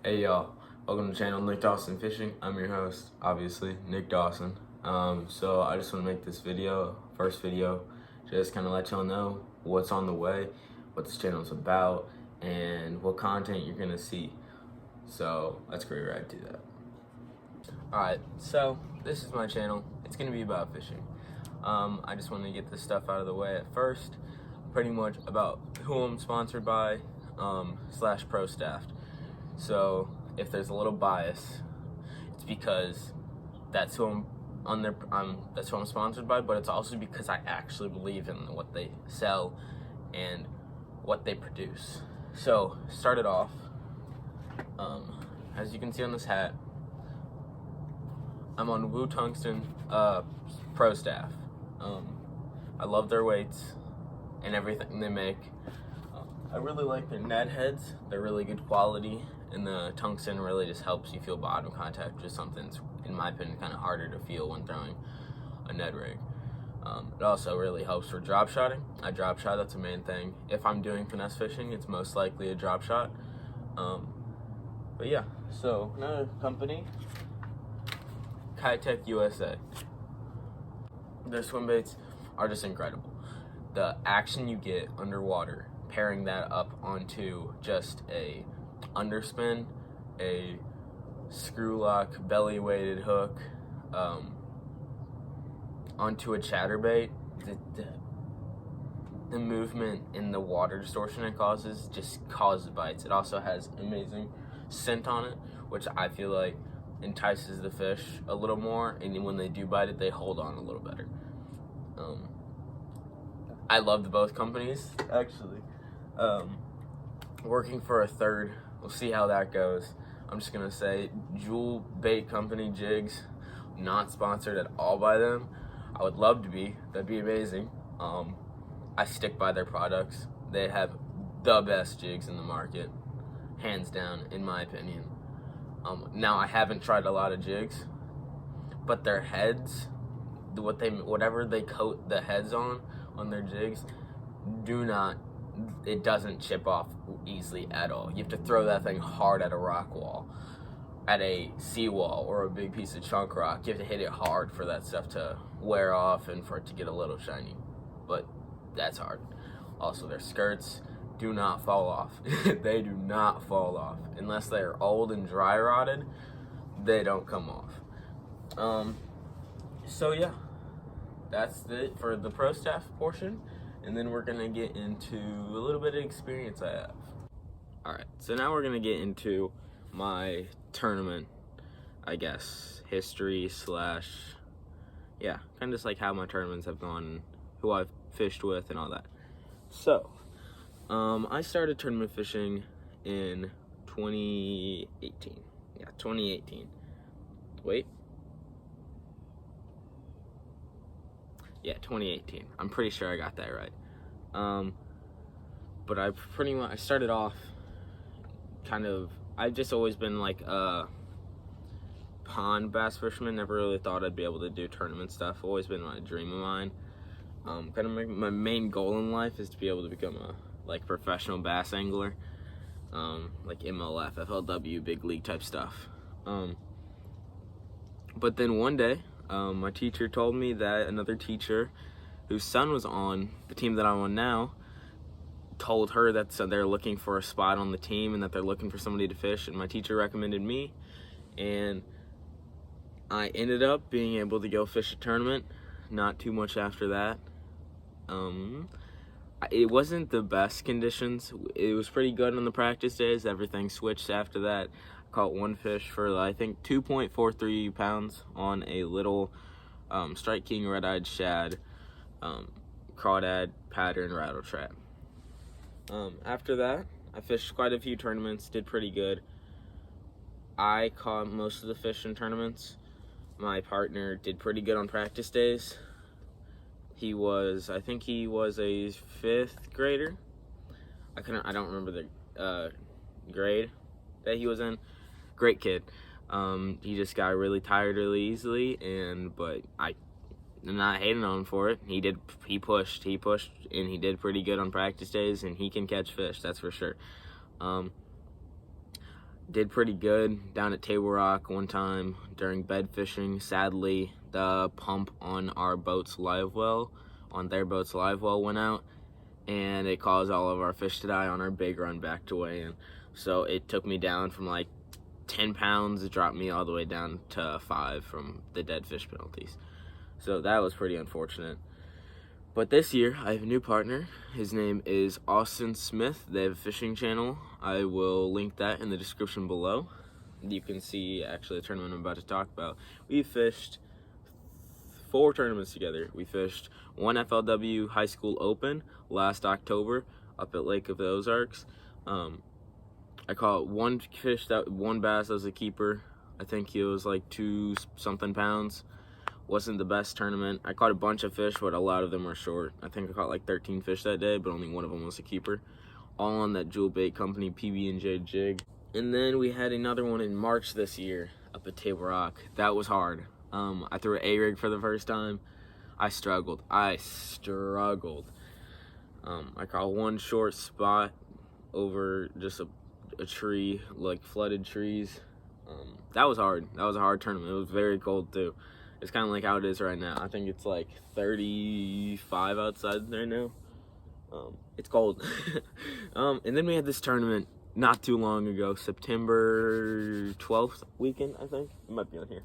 Hey y'all, welcome to the channel Nick Dawson Fishing. I'm your host, obviously, Nick Dawson. So I just want to make this video, first video, just kind of let y'all know what's on the way, what this channel is about, and what content you're gonna see. So let's get right to that. Alright, so this is my channel. It's gonna be about fishing. I just want to get this stuff out of the way at first, pretty much about who I'm sponsored by, / pro staffed. So if there's a little bias, it's because that's who that's who I'm sponsored by, but it's also because I actually believe in what they sell and what they produce. So started off, as you can see on this hat, I'm on Tungsten pro staff. I love their weights and everything they make. I really like their Ned heads. They're really good quality, and the tungsten really just helps you feel bottom contact, which is something that's, in my opinion, kind of harder to feel when throwing a Ned rig. It also really helps for drop shotting. I drop shot, that's the main thing. If I'm doing finesse fishing, it's most likely a drop shot. But yeah, so another company, Keitech USA. Their swim baits are just incredible. The action you get underwater, pairing that up onto just a underspin, a screw lock, belly weighted hook, onto a chatterbait, the movement in the water distortion it causes just causes bites. It also has amazing scent on it, which I feel like entices the fish a little more, and when they do bite it, they hold on a little better. I love both companies, actually. Working for a third, we'll see how that goes. I'm just gonna say Jewel Bait Company Jigs, not sponsored at all by them. I would love to be, that'd be amazing. I stick by their products. They have the best jigs in the market, hands down, in my opinion. Now I haven't tried a lot of jigs, but their heads, whatever they coat the heads on their jigs, it doesn't chip off easily at all. You have to throw that thing hard at a rock wall, at a seawall, or a big piece of chunk rock. You have to hit it hard for that stuff to wear off and for it to get a little shiny, but that's hard. Also, their skirts do not fall off. They do not fall off. Unless they're old and dry rotted, they don't come off. So yeah, that's it for the pro staff portion, and then we're gonna get into a little bit of experience I have. Alright, so now we're gonna get into my tournament, I guess, history / yeah, kind of just like how my tournaments have gone, who I've fished with and all that. So, I started tournament fishing in 2018. Yeah, 2018. Wait. Yeah, 2018. I'm pretty sure I got that right. But I started off kind of, I've just always been like a pond bass fisherman. Never really thought I'd be able to do tournament stuff. Always been a dream of mine. Kind of my main goal in life is to be able to become a professional bass angler, like MLF, FLW, big league type stuff. But then one day, my teacher told me that another teacher whose son was on the team that I'm on now told her that they're looking for a spot on the team and that they're looking for somebody to fish, and my teacher recommended me, and I ended up being able to go fish a tournament not too much after that. It wasn't the best conditions. It was pretty good on the practice days. Everything switched after that. I caught one fish for, I think, 2.43 pounds on a little Strike King red-eyed shad, crawdad pattern rattle trap. After that, I fished quite a few tournaments, did pretty good. I caught most of the fish in tournaments. My partner did pretty good on practice days. I think he was a 5th grader. I don't remember the grade that he was in. Great kid. He just got really tired really easily, but I'm not hating on him for it. He pushed, and he did pretty good on practice days, and he can catch fish, that's for sure. Did pretty good down at Table Rock one time during bed fishing. Sadly, the pump on our boat's live well, on their boat's live well, went out, and it caused all of our fish to die on our big run back to weigh in. So it took me down from like 10 pounds. It dropped me all the way down to 5 from the dead fish penalties. So that was pretty unfortunate. But this year, I have a new partner. His name is Austin Smith. They have a fishing channel. I will link that in the description below. You can see actually the tournament I'm about to talk about. We fished 4 tournaments together. We fished one FLW High School Open last October up at Lake of the Ozarks. I caught one bass as a keeper. I think he was like 2 something pounds. Wasn't the best tournament. I caught a bunch of fish, but a lot of them were short. I think I caught like 13 fish that day, but only one of them was a keeper. All on that Jewel Bait Company PB&J jig. And then we had another one in March this year up at Table Rock. That was hard. I threw an A-rig for the first time. I struggled. I caught one short spot over just a tree, like flooded trees. That was hard. That was a hard tournament. It was very cold too. It's kind of like how it is right now. I think it's like 35 outside right now. It's cold. And then we had this tournament not too long ago, September 12th weekend, I think. It might be on here.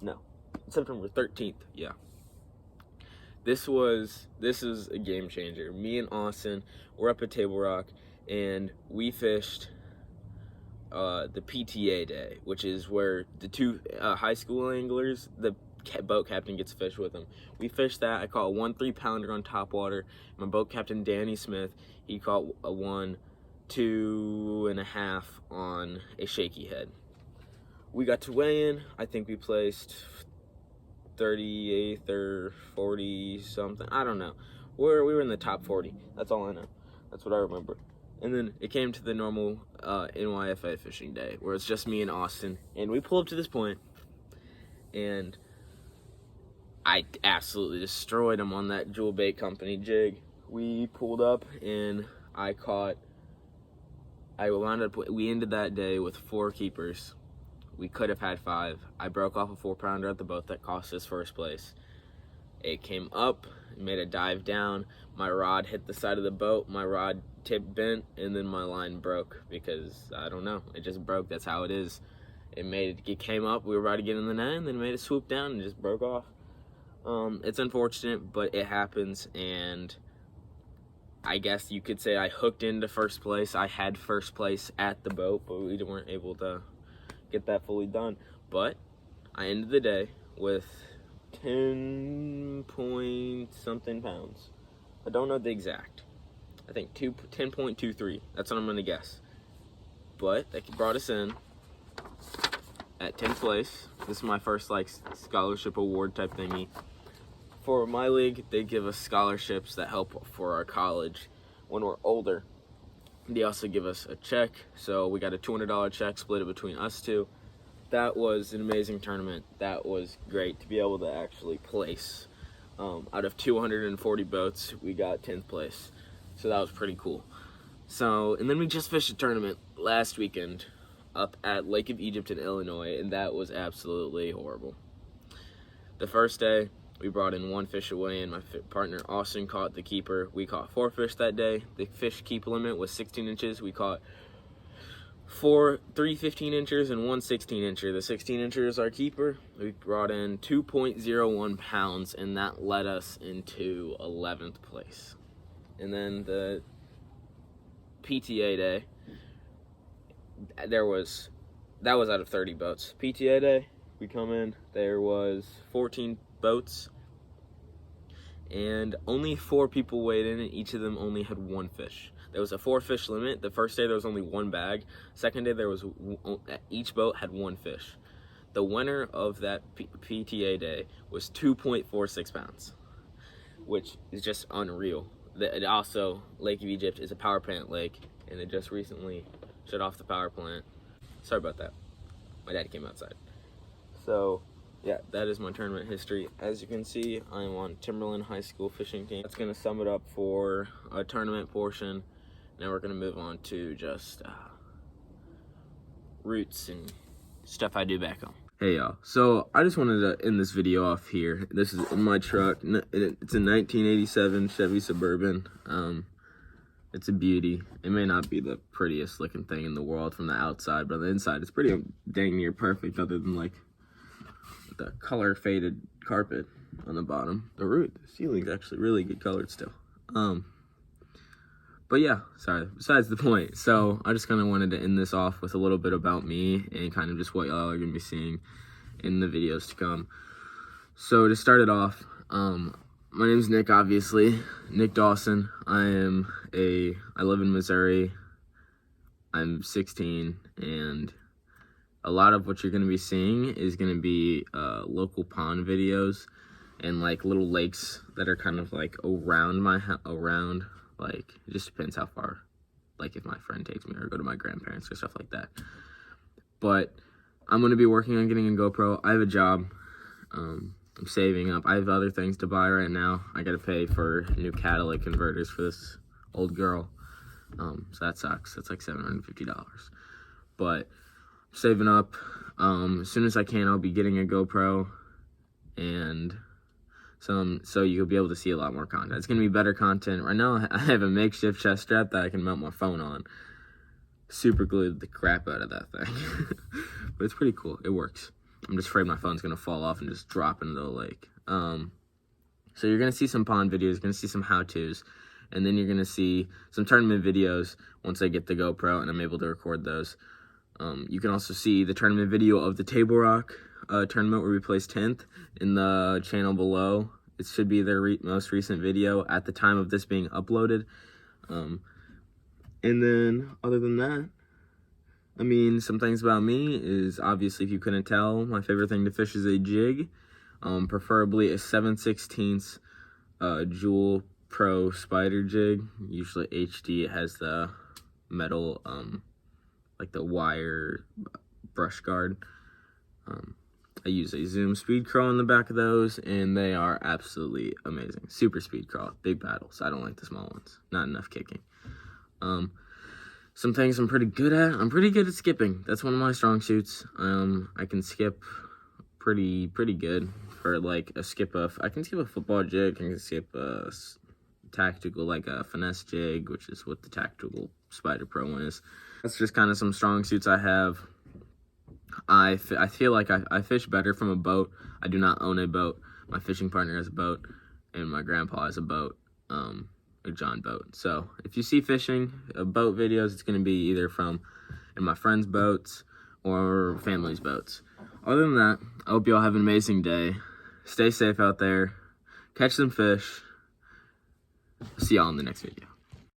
No, September 13th, yeah. This is a game changer. Me and Austin were up at Table Rock, and we fished the PTA day, which is where the 2 high school anglers, the boat captain gets fish with them. We fished that. I caught a 1 3-pounder on topwater. My boat captain, Danny Smith, he caught a 1 2.5 on a shaky head. We got to weigh in. I think we placed 38th or 40 something. I don't know. We were in the top 40. That's all I know. That's what I remember. And then it came to the normal NYFA fishing day, where it's just me and Austin. And we pull up to this point, and I absolutely destroyed him on that Jewel Bait Company jig. We pulled up, and we ended that day with 4 keepers. We could have had 5. I broke off a 4-pounder at the boat that cost us first place. It came up, made a dive down. My rod hit the side of the boat. My rod tip bent, and then my line broke because, I don't know, it just broke. That's how it is. It came up, we were about to get in the net, and then it made it swoop down and just broke off. It's unfortunate, but it happens, and I guess you could say I hooked into first place. I had first place at the boat, but we weren't able to get that fully done. But I ended the day with 10 point something pounds. I don't know the exact. I think 10.23. That's what I'm gonna guess. But that brought us in at 10th place. This is my first like scholarship award type thingy. For my league, they give us scholarships that help for our college when we're older. They also give us a check, so we got a $200 check, split it between us 2. That was an amazing tournament. That was great to be able to actually place. Out of 240 boats, we got 10th place. So that was pretty cool. And then we just fished a tournament last weekend up at Lake of Egypt in Illinois, and that was absolutely horrible. The first day, we brought in 1 fish away, and my partner Austin caught the keeper. We caught 4 fish that day. The fish keep limit was 16 inches. We caught 3 15-inchers and 1 16-incher. The 16-incher is our keeper. We brought in 2.01 pounds, and that led us into 11th place. And then the PTA day, that was out of 30 boats. PTA day, we come in, there was 14 boats, and only 4 people weighed in, and each of them only had 1 fish. There was a 4-fish limit. The first day there was only 1 bag. Second day there was each boat had 1 fish. The winner of that PTA day was 2.46 pounds, which is just unreal. It also, Lake of Egypt is a power plant lake, and they just recently shut off the power plant. Sorry about that. My dad came outside. So, yeah, that is my tournament history. As you can see, I'm on Timberland High School fishing team. That's going to sum it up for a tournament portion. Now we're going to move on to just roots and stuff I do back home. Hey y'all, so I just wanted to end this video off here. This is my truck. It's a 1987 Chevy Suburban. It's a beauty. It may not be the prettiest looking thing in the world from the outside, but on the inside it's pretty dang near perfect, other than like the color faded carpet on the bottom. The ceiling's actually really good colored still. But yeah, sorry, besides the point. So I just kind of wanted to end this off with a little bit about me and kind of just what y'all are going to be seeing in the videos to come. So to start it off, my name's Nick, obviously. Nick Dawson. I live in Missouri. I'm 16, and a lot of what you're going to be seeing is going to be local pond videos and like little lakes that are kind of like around like, it just depends how far, like if my friend takes me or go to my grandparents or stuff like that. But I'm going to be working on getting a GoPro. I have a job. I'm saving up. I have other things to buy right now. I got to pay for new catalytic converters for this old girl. So that sucks. That's like $750. But I'm saving up. As soon as I can, I'll be getting a GoPro, and so you'll be able to see a lot more content. It's going to be better content. Right now, I have a makeshift chest strap that I can mount my phone on. Super glued the crap out of that thing. But it's pretty cool. It works. I'm just afraid my phone's going to fall off and just drop into the lake. So you're going to see some pond videos. You're going to see some how-tos. And then you're going to see some tournament videos once I get the GoPro and I'm able to record those. You can also see the tournament video of the Table Rock tournament where we placed 10th in the channel below. It should be their most recent video at the time of this being uploaded. And then other than that, I mean, some things about me is, obviously, if you couldn't tell, my favorite thing to fish is a jig, preferably a 7/16 Jewel Pro spider jig, usually HD. It has the metal, like the wire brush guard. I use a Zoom speed crawl in the back of those, and they are absolutely amazing. Super speed crawl, big paddles. I don't like the small ones. Not enough kicking. Some things I'm pretty good at. I'm pretty good at skipping. That's one of my strong suits. I can skip pretty good for like I can skip a football jig. I can skip a tactical, like a finesse jig, which is what the tactical Spider Pro one is. That's just kind of some strong suits I have. I feel like I fish better from a boat. I do not own a boat. My fishing partner has a boat, and my grandpa has a boat, a John boat. So if you see fishing boat videos, it's going to be either from my friends' boats or family's boats. Other than that, I hope you all have an amazing day. Stay safe out there. Catch some fish. See y'all in the next video.